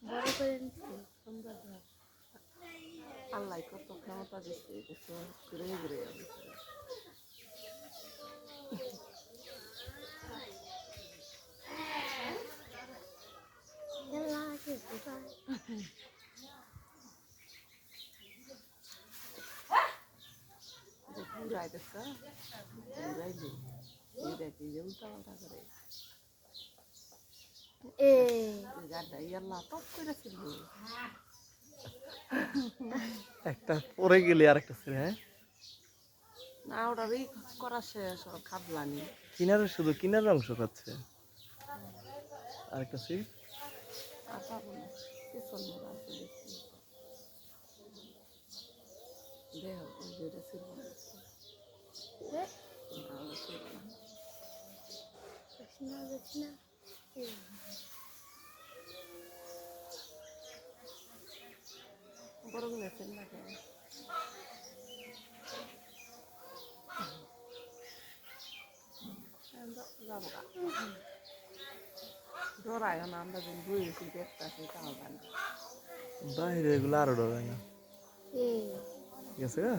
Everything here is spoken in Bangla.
বড় করে নিচ্ছি সুন্দর করে। আল্লাহ কত ক্ষমতা দিচ্ছে কিছু ঘুরে ঘুরে খেলা কিছু পায়। ঘুরাইতেছে ঘুরাইলি দেখি যে উল্টা পাল্টা করে গাড্ডা ইয়াল্লা টপ করে ছিল একটা পরে গেলে আর একটা ছিল। হ্যাঁ, না ওটারই করা শেষ ওর খাবলানি কিনারে শুধু কিনারের অংশ খাচ্ছে, আর একটা ছিল। আর পাবো না পিছন মোড়া আছে দেখি দেহ ওই যেটা ছিল না ওটা ছিল না দেখছি না দেখছি না। বড় গেছেন না কেন যাবো গা ডরায় না আমরা যখন বুঝেছি দেখতেছি তাও জানি বাইরে এগুলো আরো ডরায় না। এই ঠিক আছে গা।